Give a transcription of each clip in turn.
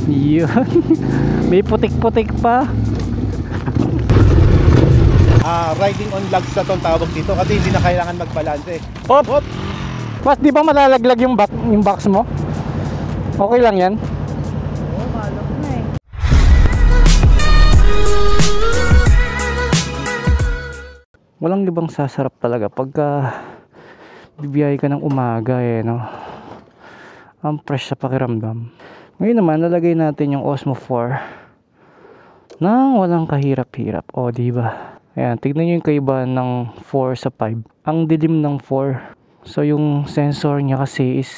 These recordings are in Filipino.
Yun. May putik-putik pa. Riding on lugs na itong tawag dito kasi hindi na kailangan magbalanse. Hop! Hop! Mas di ba malalaglag yung box mo? Okay lang yan? Oo, malam na eh. Walang libang sasarap talaga pagka bibiyahe ka ng umaga eh, no? Ang fresh sa pakiramdam. Ngayon naman, lalagay natin yung Osmo 4 nang walang kahirap-hirap. O, diba? Ayan, tignan nyo yung kaibahan ng 4 sa 5. Ang dilim ng 4. So, yung sensor niya kasi is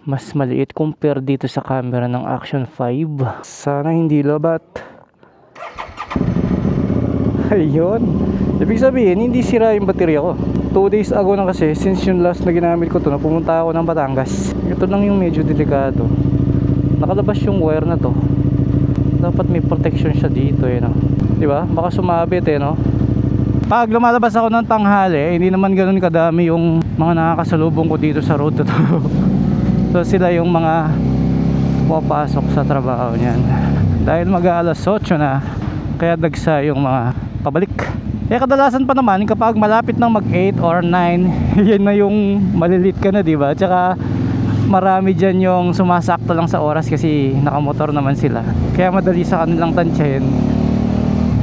mas maliit compare dito sa camera ng Action 5. Sana hindi lobat. Ayun. Ibig sabihin, hindi sira yung baterya ko. 2 days ago na kasi, since yung last na ginamit ko to, napumunta ako ng Batangas. Ito lang yung medyo delikado. Nakalabas yung wire na to. Dapat may protection siya dito eh, no? Diba? Baka sumabit eh, no? Pag lumalabas ako ng tanghali, hindi naman ganun kadami yung mga nakakasalubong ko dito sa road na to. So sila yung mga pupasok sa trabaho niyan. Dahil mag-aalas 8 na, kaya dagsa yung mga pabalik. Eh kadalasan pa naman kapag malapit ng mag 8 or 9, yan na yung malilit ka na, diba? Tsaka marami dyan yung sumasakto lang sa oras kasi nakamotor naman sila. Kaya madali sa kanilang tansyahin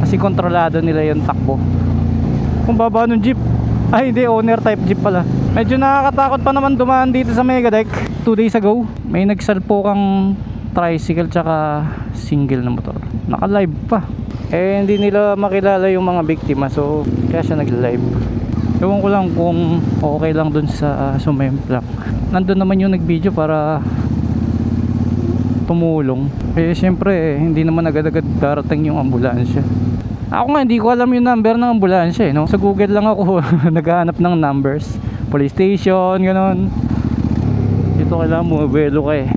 kasi kontrolado nila yung takbo. Kung baba ng jeep, ay hindi, owner type jeep pala. Medyo nakakatakot pa naman dumaan dito sa Megadeck. 2 days ago may nagsalpokang tricycle tsaka single na motor, naka live pa. Eh hindi nila makilala yung mga biktima, so kaya siya nag-live. Ewan ko lang kung okay lang dun sa sumemplang. Nandun naman yung nag-video para tumulong. Eh syempre hindi naman agad-agad darating yung ambulansya. Ako nga hindi ko alam yung number ng ambulansya eh, no? Sa Google lang ako naghahanap ng numbers, police station, ganon. Dito kailangan bumabelo ka eh.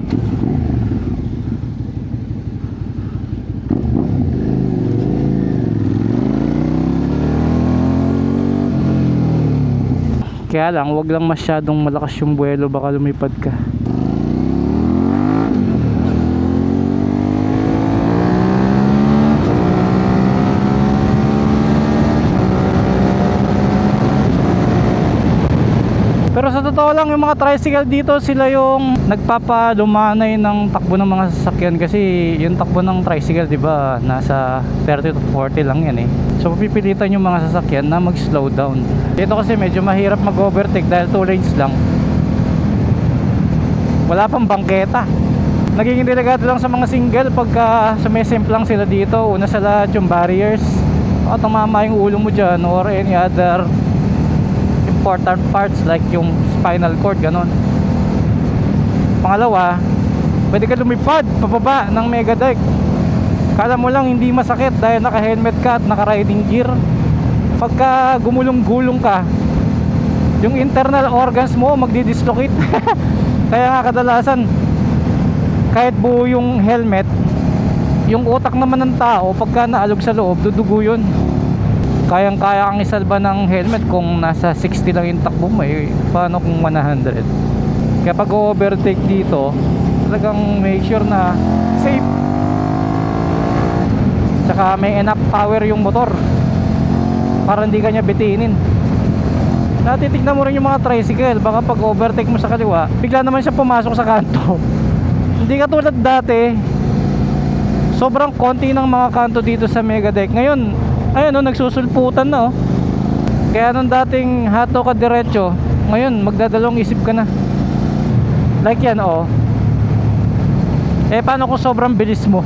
Kaya lang, wag lang masyadong malakas yung buwelo, baka lumipad ka. Pero sa totoo lang, yung mga tricycle dito, sila yung nagpapalumanay ng takbo ng mga sasakyan kasi yung takbo ng tricycle, di ba, nasa 30 to 40 lang yan eh. So pipilitan yung mga sasakyan na mag-slow down. Dito kasi medyo mahirap mag-overtake dahil 2 lanes lang. Wala pang bangketa. Nagiging delikado lang sa mga single pagka sumisemplang sila dito. Una sa lahat yung barriers. Baka tumama yung ulo mo dyan or any other important parts like yung spinal cord, ganon. Pangalawa, pwede ka lumipad pababa ng Megadeck. Kala mo lang hindi masakit dahil naka helmet ka at naka riding gear. Pagka gumulong-gulong ka, yung internal organs mo magdi-dislocate. Kaya nga kadalasan kahit buo yung helmet, yung utak naman ng tao pagka naalog sa loob, dudugo yun. Kayang-kaya kang isalba ng helmet kung nasa 60 lang yung takbo mo eh. Paano kung 100? Kaya pag overtake dito, talagang make sure na safe. Tsaka may enough power yung motor para hindi ka niya bitinin. Natitignan mo rin yung mga tricycle, baka pag overtake mo sa kaliwa, bigla naman siya pumasok sa kanto. Hindi ka tulad dati, sobrang konti ng mga kanto dito sa Megadeck. Ngayon, ayun o, nagsusulputan na o. Kaya nung dating hato ka diretso, ngayon magdadalawang isip ka na. Like yan o. Eh paano kung sobrang bilis mo?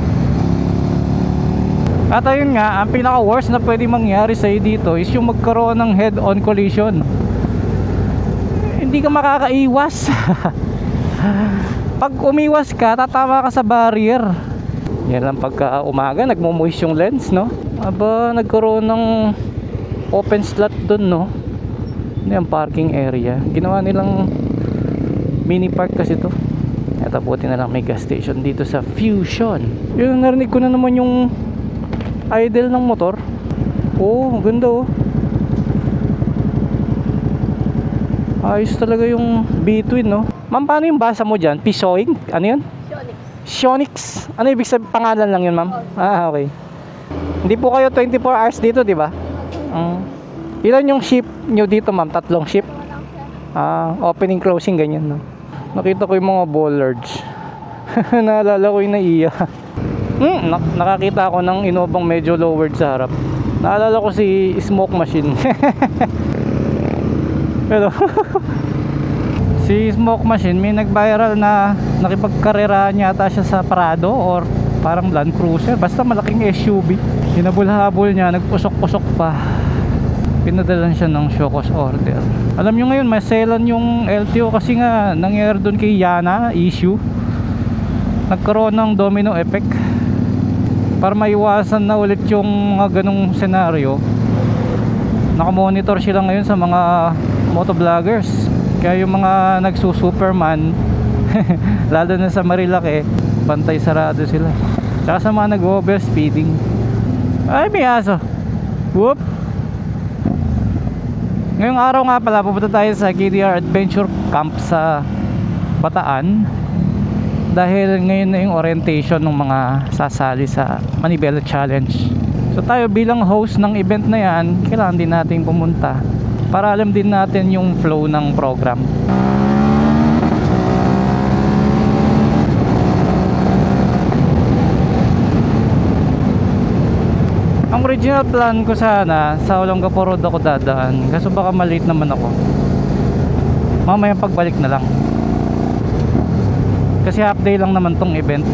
At ayun nga, ang pinaka worst na pwede mangyari sa'yo dito is yung magkaroon ng head on collision. Hindi ka makakaiwas. Pag umiwas ka, tatama ka sa barrier. Yan lang pagka umaga, nagmo-moist yung lens, no? Aba, nagkaroon ng open slot dun, no? Ano yung parking area? Ginawa nilang mini park kasi to. At buti na lang may gas station dito sa Fusion. Yung narinig ko na naman yung idle ng motor. Oh, ganda oh. Ayos talaga yung B-twin, no? Ma'am, paano yung basa mo dyan? Pisoing? Ano yun? Sionix. Ano ibig sabihin? Pangalan lang yun, ma'am? Ah, okay. Hindi po kayo 24 hours dito, di ba? Ilan yung ship nyo dito, ma'am? 3 ship? Opening, closing, ganyan, no? Nakita ko yung mga bollards. Naalala ko yung naiya. Nakakita ako ng Innova medyo lowered sa harap. Naalala ko si Smoke Machine. Pero si Smoke Machine may nag-viral na nakipagkarera yata siya sa Prado or parang Land Cruiser, basta malaking SUV. Hinabol-habol niya, nagpusok-pusok pa. Pinadalan siya ng show cause order. Alam nyo ngayon, may selan yung LTO kasi nga nangyari doon kay Yana issue. Nagkaroon ng domino effect. Para maiwasan na ulit yung mga ganong senaryo, nakamonitor sila ngayon sa mga motovloggers. Kaya yung mga nagsusuperman lalo na sa Marilake, bantay sarado sila. Tsaka sa mga nag-overspeeding. Ay, may aso. Whoop. Ngayong araw nga pala, pupunta tayo sa KDR Adventure Camp sa Bataan. Dahil ngayon na yung orientation ng mga sasali sa Manibela Challenge. So tayo bilang host ng event na yan, kailangan din natin pumunta para alam din natin yung flow ng program. Ang original plan ko sana sa Olongapo Road ako dadaan, kaso baka malate naman ako. Mamaya pagbalik na lang. Kasi half day lang naman tong event.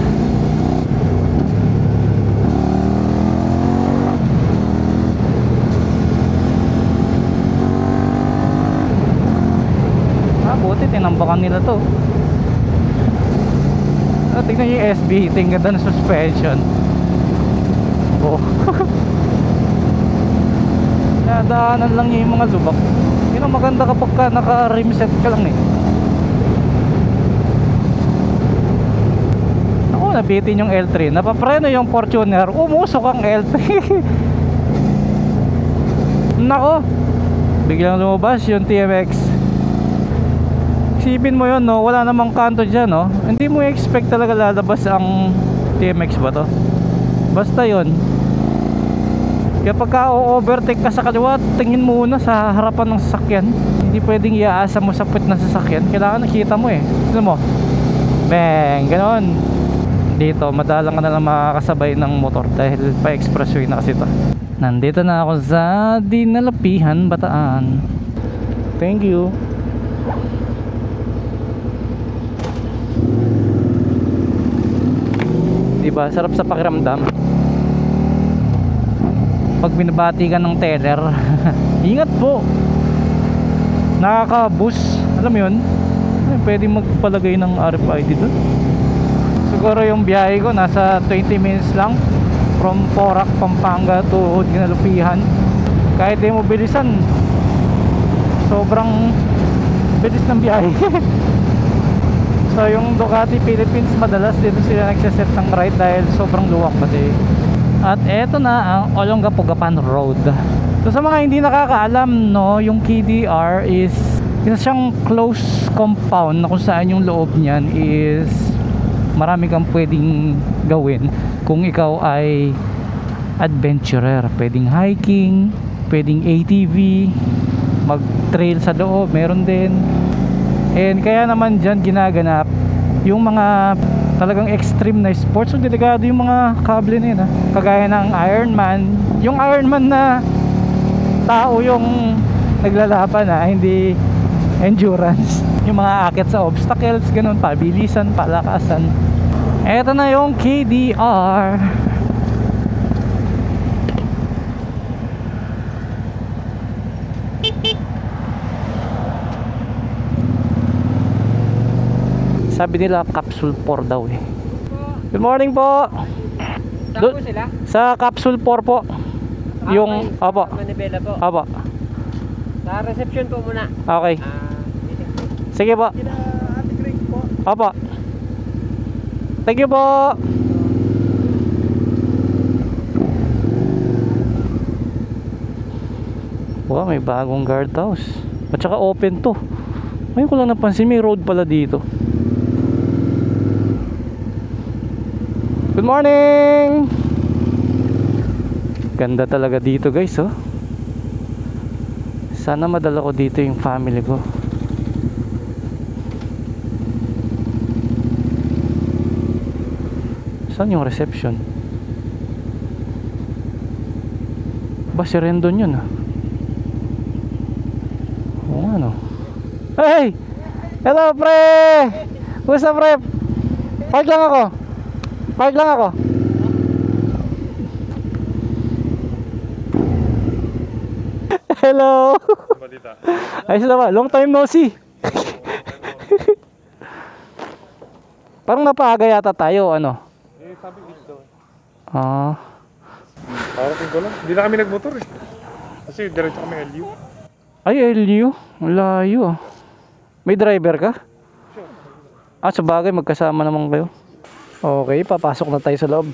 Buti tinambakan nila to. Tignan yung SB, tingnan ganda ng suspension. Oh. Nadaanan lang yung mga lubak. Yun ang maganda kapag ka naka-rimset ka lang eh. Nabitin yung L3, napapreno yung Fortuner, umusok ang L3. Nako, biglang lumabas yung TMX. Isipin mo yun, no? Wala namang kanto dyan, no? Hindi mo expect talaga lalabas ang TMX ba to? Basta yun. Kapag ka-overtake ka sa kaliwa, tingin muna sa harapan ng sasakyan. Hindi pwedeng iaasa mo sa puwet ng sasakyan. Kailangan nakita mo eh. Tignan mo, bang, ganon. Dito madalang ka na lang makakasabay ng motor dahil pa expressway na kasi ito. Nandito na ako sa Dinalapihan, Bataan. Thank you. Diba sarap sa pakiramdam pag binabati ka ng teller. Ingat po, nakaka-boost. Alam mo yun, pwede magpalagay ng RFID doon. Siguro yung biyahe ko nasa 20 minutes lang from Porac, Pampanga to Dinalapihan. Kahit di mo bilisan, sobrang bilis ng biyahe. So yung Ducati Philippines madalas dito sila nagsaset ng ride dahil sobrang luwak kasi. At eto na ang Olongapo-Gapan Road. So sa mga hindi nakakaalam, no, yung KDR is isa siyang close compound na kung saan yung loob niyan is marami kang pwedeng gawin kung ikaw ay adventurer. Pwedeng hiking, pwedeng ATV, mag trail sa loob, meron din. And kaya naman dyan ginaganap yung mga talagang extreme na sports. So delikado yung mga kable na yun, ha? Kagaya ng Ironman. Yung Ironman na tao yung naglalaban, ha? Hindi endurance. Yung mga akit sa obstacles, ganun, pabilisan, palakasan. Eto na yung KDR. Sabi nila capsule 4 daw eh. Good morning po. Saan po sila? Sa capsule 4 po. Yung Okay. opo. Manibela po. Opo. Sa reception po muna. Okay. Sige po. Ate Grace po. Opo. Thank you po. Wow, may bagong guardhouse. At saka open to. Ngayon ko lang napansin may road pala dito. Good morning! Ganda talaga dito guys, oh. Sana madala ko dito yung family ko. Saan yung reception? Ba si Rendon yun, ah. Oo nga, no. Hey! Hello, pre! What's up, pre? Park lang ako. Park lang ako. Hello! Ayos na ba? Long time no see. Parang napaaga yata tayo, ano? Eh, sabi dito. Ah. Parating ko lang. Hindi na kami nagmotor eh. Kasi diretso kami LU. Ay, LU? Layo, ah. May driver ka? Ah, sa bagay, magkasama naman kayo. Okay, papasok na tayo sa loob.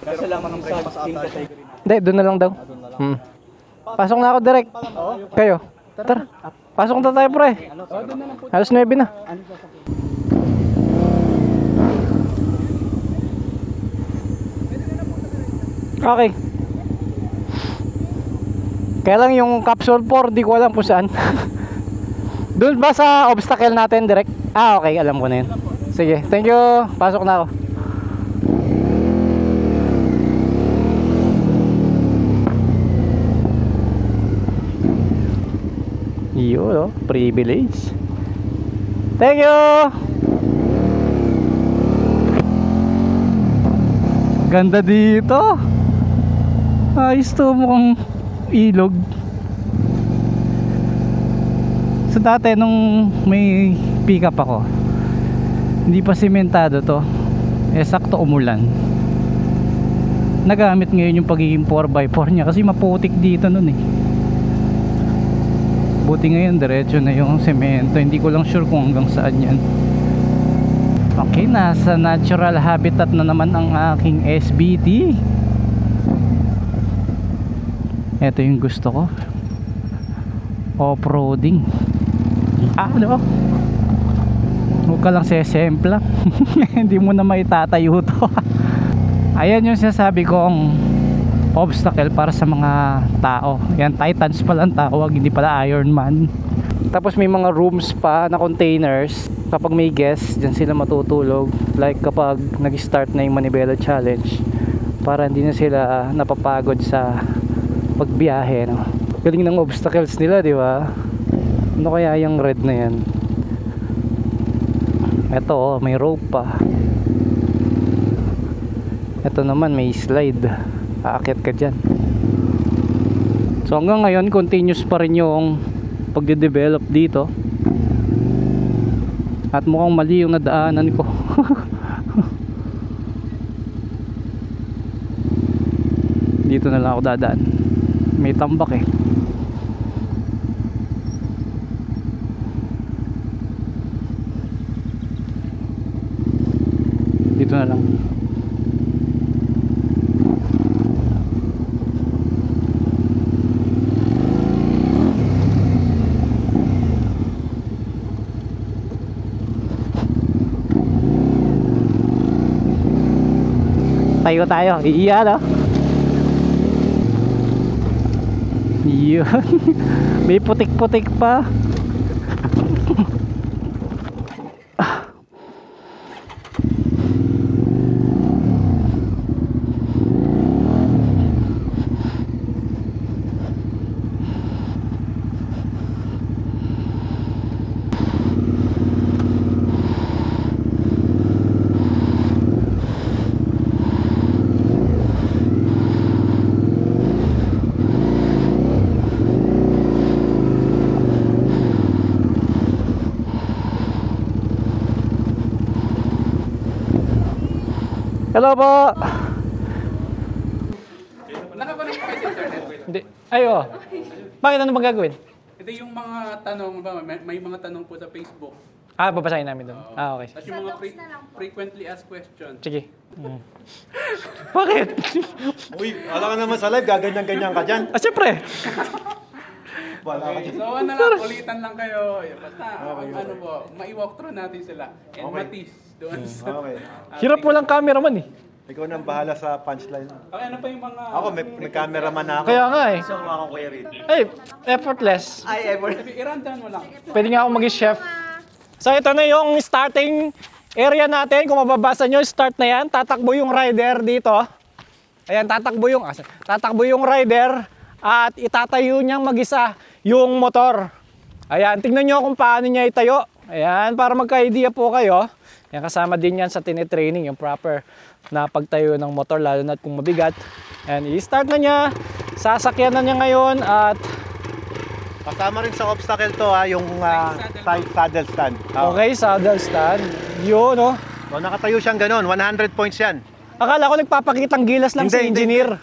Kasi lang ng breakfast category. Hindi, doon na lang daw. Pasok na ako direct. Kayo? Tara. Pasok na tayo, pre. Alas 9 na. Okay. Kaya lang yung capsule 4, di ko alam kung saan. Doon ba sa obstacle natin direct? Ah, okay, alam ko na yun. Sige, thank you. Pasok na ako. Yun, oh, privilege. Thank you. Ganda dito. Ayos to, mukhang ilog. So dati nung may pick up ako, hindi pa sementado to, eh sakto umulan. Nagamit ngayon yung pagiging 4x4 nya kasi maputik dito nun eh. Buti ngayon diretso na yung semento. Hindi ko lang sure kung hanggang saan yan. Okay, nasa natural habitat na naman ang aking SBT. Ito yung gusto ko, off-roading. Ano? Huwag ka lang sesempla. Hindi mo na maitatayo to. Ayan yung sinasabi kong obstacle para sa mga tao. Yan, Titans pala ang tawag, hindi pala Iron Man. Tapos may mga rooms pa na containers. Kapag may guests, dyan sila matutulog. Like kapag nag-start na yung Manibela Challenge, para hindi na sila napapagod sa pagbiyahe, no? Galing ng obstacles nila, di ba? Ano kaya yung red na yan? Ito, oh, may rope pa. Ito naman may slide. Aakyat ka dyan. So hanggang ngayon continuous pa rin yung pagde-develop dito. At mukhang mali yung nadaanan ko. Dito na lang ako dadaan. May tambak eh. Dito na lang. Tayo tayo. Iya, no? Yun. May putik-putik pa. Hello po. Nakakunik pa kayo sa internet? Hindi. Ayo. Bakit ano bang gagawin? Ito yung mga tanong ba, may mga tanong po sa Facebook. Ah, babasahin namin doon. Ah, okay. Tapos yung mga frequently asked questions. Sige. Bakit? Uy, wala ka naman sa live, gaganyan-ganyan ka dyan. Ah, syempre. Wala ka Okay, dyan. so ano lang, ulitan lang kayo. Basta, ano po, mai-walk through natin sila. And Okay. Matis, doon sa... Okay. Hirap walang cameraman eh. Ikaw nang bahala sa punchline. Okay, ano pa yung mga... Ako, may cameraman na ako. Kaya nga eh. So, ako Kuya Reed. Ay, effortless. I-rundown mo lang. Pwede nga ako maging chef. So ito na yung starting area natin. Kung mababasa nyo, start na yan. Tatakbo yung rider dito. Ayan, tatakbo yung rider at itatayo niyang mag-isa yung motor. Ayan, tingnan nyo kung paano niya itayo. Ayan, para magka-idea po kayo. Yan, kasama din yan sa tinitraining, yung proper na pagtayo ng motor, lalo na kung mabigat. Ayan, i-start na niya. Sasakyan na niya ngayon at... Kasama rin sa obstacle to ha, yung side saddle stand. Okay, saddle stand. Yun, no? So, nakatayo siyang ganun, 100 points yan. Akala ko nagpapakitang gilas lang si Hindi, engineer.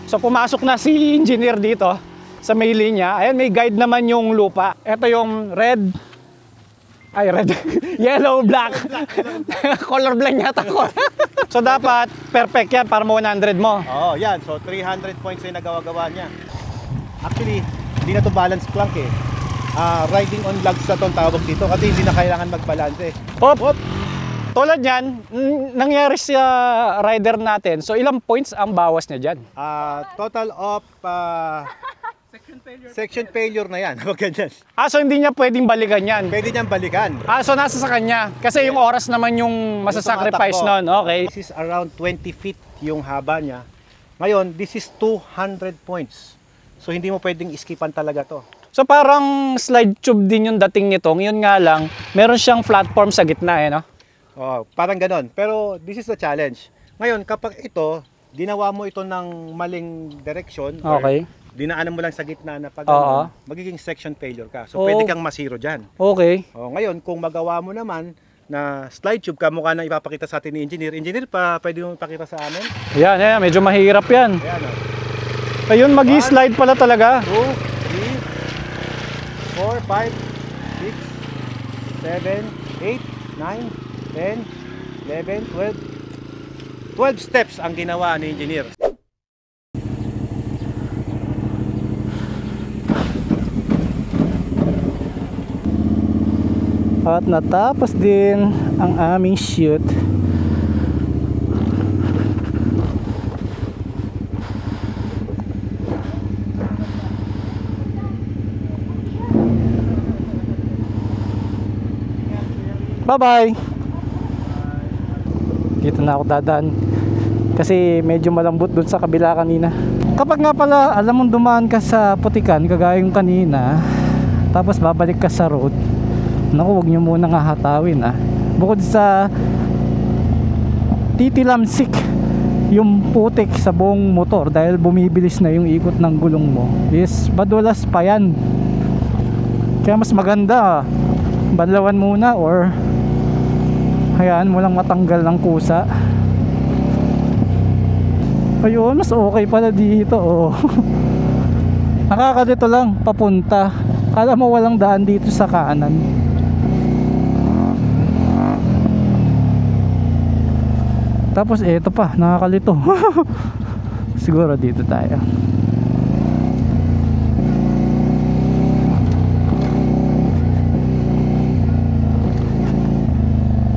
So pumasok na si engineer dito sa may linya. Ayan, may guide naman yung lupa. Ito yung red. Ay, red. Yellow, black. Color blind yata ko. So dapat perfect yan para mo 100 mo. Oo, yan. So 300 points yung nagawa-gawa niya. Actually, hindi na to balance plank eh. Riding on lugs na tong tawag dito kasi hindi na kailangan mag-balance eh. Hop! Tulad yan, nangyari sa rider natin. So ilang points ang bawas niya dyan? Total of section failure na yan. Huwag ganyan. So hindi niya pwedeng balikan yan. Pwede niyang balikan. So nasa sa kanya. Kasi yung oras naman yung masasacrifice nun. Okay. This is around 20 feet yung haba niya. Ngayon, this is 200 points. So hindi mo pwedeng iskipan talaga to. So parang slide tube din yung dating nito. Ngayon nga lang, meron siyang platform sa gitna eh, no? Oh, parang ganon. Pero this is the challenge. Ngayon, kapag ito, ginawa mo ito ng maling direction, Okay. or dinaanan mo lang sa gitna na pag Oo. magiging section failure ka. So pwede kang masiro dyan. Okay. Oh, ngayon, kung magawa mo naman na slide tube, kamukha na ipapakita sa atin ni engineer. Engineer, pwede mo ipakita sa amin? Ayan, medyo mahirap yan. Ayan o. Ayun, mag-slide pala talaga. 2, 3, 4, 5, 6, 7, 8, 9, 10, 11, 12. 12 steps ang ginawa ni engineer. At natapos din ang aming shoot. Bye-bye! Dito na ako dadaan kasi medyo malambot dun sa kabila kanina. Kapag nga pala alam mong dumaan ka sa putikan kagaya yung kanina, tapos babalik ka sa road, naku, huwag nyo muna nga hatawin bukod sa titilamsik yung putik sa buong motor dahil bumibilis na yung ikot ng gulong mo, is madulas pa yan. Kaya mas maganda banlawan muna or hayaan mo lang matanggal ng kusa. Ayun, mas okay pala dito Nakakalito lang papunta. Kala mo walang daan dito sa kanan. Tapos eto pa, nakakalito. Siguro dito tayo.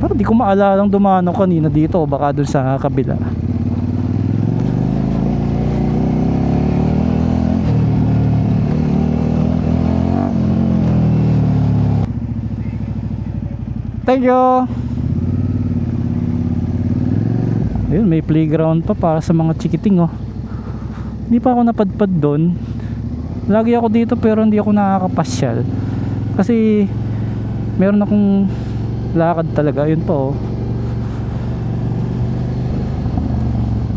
Parang di ko maalalang dumaan ako kanina dito, baka dun sa kabila. Thank you. Ayun, may playground pa para sa mga chikiting Hindi pa ako napadpad doon. Lagi ako dito pero hindi ako nakakapasyal. Kasi meron akong lakad talaga. Yun po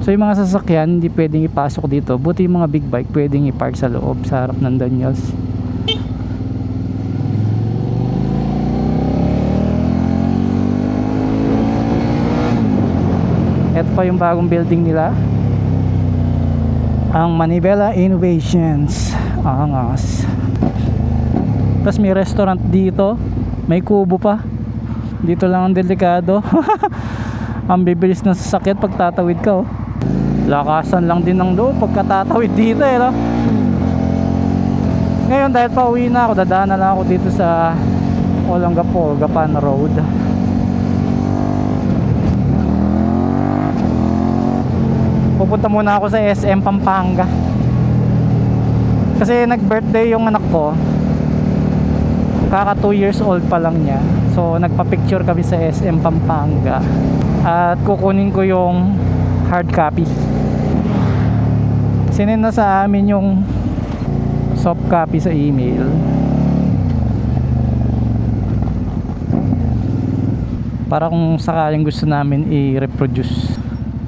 So yung mga sasakyan hindi pwedeng ipasok dito. Buti yung mga big bike pwedeng ipark sa loob, sa harap ng Daniels. Ito pa yung bagong building nila, ang Manivela Innovations. Angas. Tapos may restaurant dito, may kubo pa. Dito lang ang delikado. Ang bibilis ng sasakyan pag tatawid ka Lakasan lang din ng loob pagkatatawid dito no? Ngayon dahil pauwi na ako, dadaan na lang ako dito sa Olongapo, Gapan Road. pupunta muna ako sa SM Pampanga. Kasi nag-birthday yung anak ko. Kaka 2 years old pa lang niya. So nagpa-picture kami sa SM Pampanga. At kukunin ko yung hard copy. Sinend na sa amin yung soft copy sa email. Para kung sakaling gusto namin i-reproduce.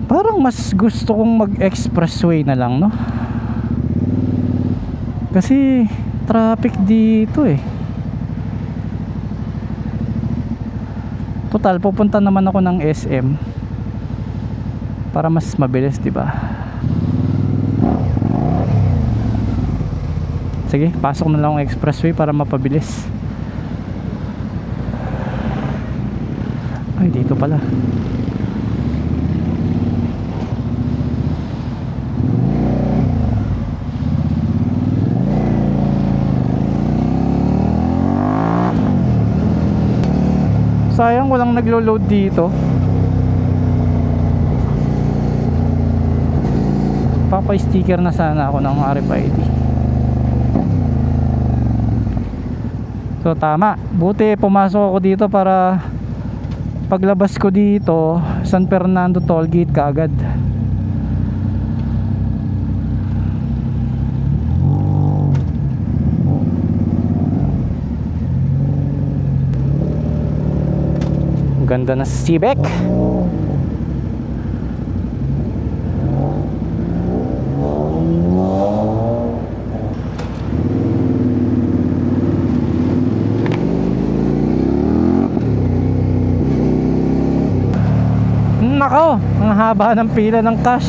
Parang mas gusto kong mag-expressway na lang, no? Kasi traffic dito eh. Total, pupunta naman ako ng SM para mas mabilis, di ba? Sige, pasok na lang ang expressway para mapabilis. Ay, dito pala. Sayang walang naglo-load dito. Papa-sticker na sana ako ng RFID. So tama, buti pumasok ako dito para paglabas ko dito San Fernando Tollgate kaagad. Ganda na Civic. Nako, ang haba ng pila ng cash.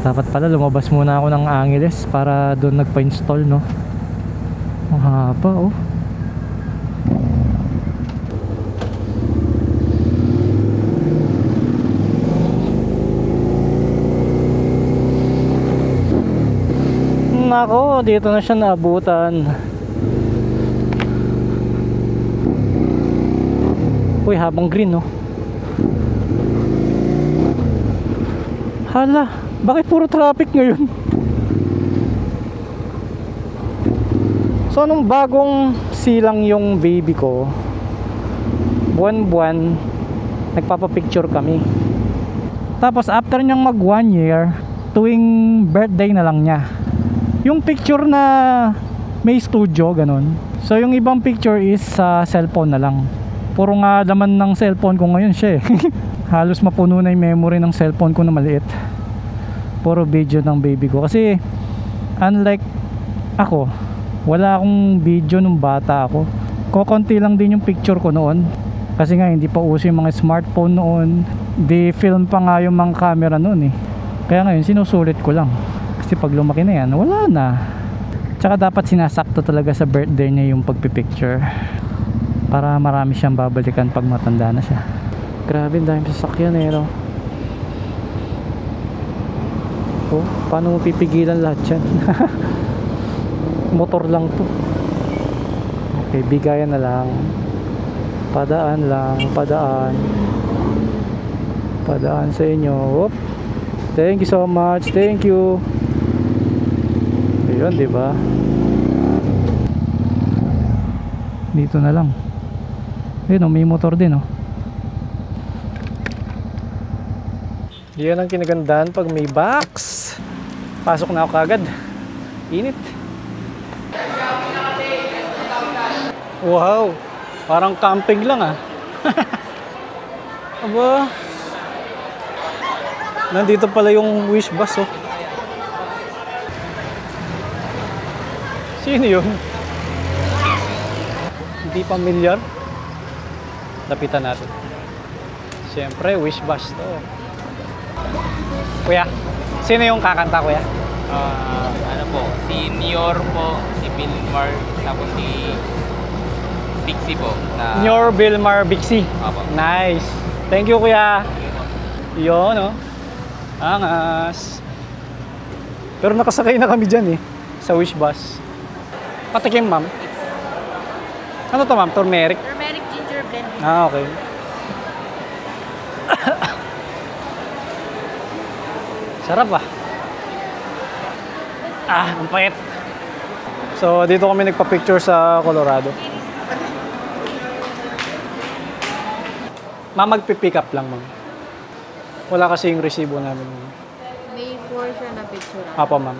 Dapat pala lumabas muna ako ng Angeles para doon nagpa-install, no? Ang haba, oh. Nako, dito na siya naabutan. Uy, habang green, no? Hala, bakit puro traffic ngayon? So, nung bagong silang yung baby ko, buwan-buwan, nagpapapicture kami. Tapos, after niyang mag 1 year, tuwing birthday na lang niya. Yung picture na may studio, ganun. So, yung ibang picture is sa cellphone na lang. Puro nga laman ng cellphone ko ngayon siya eh. Halos mapuno na yung memory ng cellphone ko na maliit. Puro video ng baby ko. Kasi unlike ako, wala akong video nung bata ako. Kokonti lang din yung picture ko noon. Kasi nga hindi pa uso yung mga smartphone noon. Di film pa nga yung mga camera noon eh. Kaya ngayon sinusulit ko lang. Kasi pag lumaki na yan, wala na. Tsaka dapat sinasakto talaga sa birthday niya yung pagpipicture. Para marami siyang babalikan pag matanda na siya. Grabe, dahil sasakyan eh, no? Oh, paano mo pipigilan lahat yan? Motor lang to. Okay, bigayan na lang. Padaan lang, padaan. Padaan sa inyo. Oop. Thank you so much. Thank you. Ayun, di ba? Dito na lang. Ayun, may motor din, oh. Yan ang kinagandahan pag may box. Pasok na ako kagad. Init. Wow, parang camping lang, ah. Aba, nandito pala yung wish bus, oh. Sino yun? Hindi pamilyar. Lapitan natin. Siyempre, wish bus to. Kuya, sino yung kakanta, kuya? Ano po, si Nior po, si Bilmar, tapos si Pixie po. Nyor Bilmar Bixie. Apo. Nice. Thank you, kuya. Yun, no? Angas. Pero nakasakay na kami dyan, eh. Sa wish bus. Patikim, ma'am. Ano to, ma'am? Turmeric? Turmeric ginger blend. Ah, okay. Sarap ah. Ang pait. So dito kami nagpa-picture sa Colorado. Ma'am, magpipick up lang, ma'am. Wala kasi yung resibo namin. May 4 siya na picture. Apo, ma'am.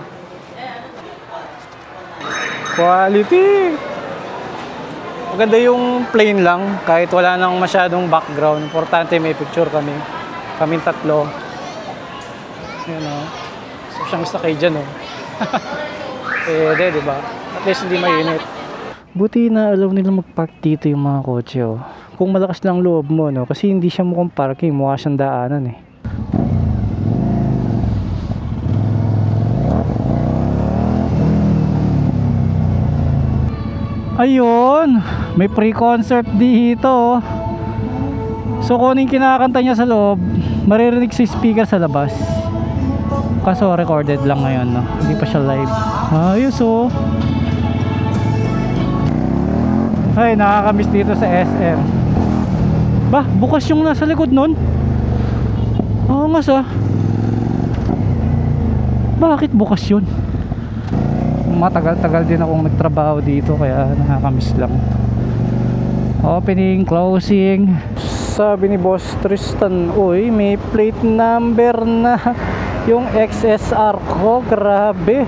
Quality! Maganda yung plain lang, kahit wala nang masyadong background. Importante may picture kami. Kaming tatlo. Yun o. So siyang sakay dyan o. Pwede, diba? At least hindi mainit. Buti na alam nila mag-park dito yung mga kotse o. Kung malakas lang loob mo, no? Kasi hindi siya mukhang parking, mukha siyang daanan eh. Ayun, may pre-concert dito. So kung ano yung kinakanta niya sa loob, maririnig sa speaker sa labas. Kaso recorded lang ngayon, no? Hindi pa siya live. Ayos oh. Ay, nakakamiss dito sa SM. Bah, bukas yung nasa likod nun. Oo nga sa. Bakit bukas yun? Matagal-tagal din akong nagtrabaho dito kaya nakakamiss lang. Opening, closing. Sabi ni Boss Tristan, uy, may plate number na yung XSR ko. Grabe.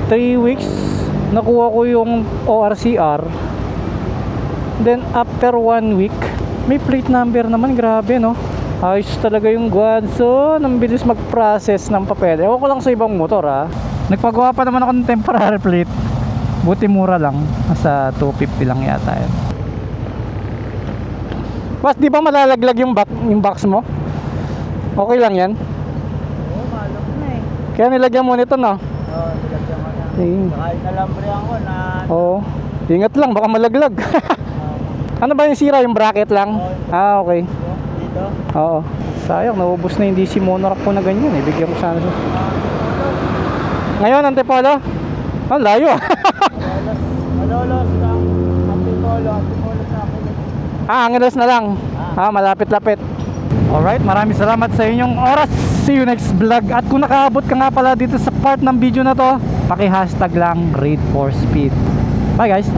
3 weeks nakuha ko yung ORCR. Then after 1 week may plate number naman. Grabe, no? Ayos talaga yung Guanson. Ang bilis mag-process ng papel. Ewan ko lang sa ibang motor, ha. Nagpagawa pa naman ako ng temporary plate. Buti mura lang. Nasa 250 lang yata yan. Boss, di ba malalaglag yung box mo? Okay lang yan? Oo, malok na eh. Kaya nilagyan mo nito, no? Oo, nilagyan ko na. Eh. Saka inalambre ako na... Oo. Ingat lang, baka malaglag. Ano ba yung sira? Yung bracket lang? Ah, okay. Dito? Oo. Sayang, naubos na yung DC monorack ko na ganyan eh. Bigyan ko sana siya. Ngayon, Antipolo? Ang layo ah. Malolos lang. Antipolo sa akin. Angeles na lang. Malapit-lapit. Alright, maraming salamat sa inyong oras. See you next vlog. At kung nakaabot ka nga pala dito sa part ng video na to, paki-hashtag lang Grade 4 Speed. Bye guys.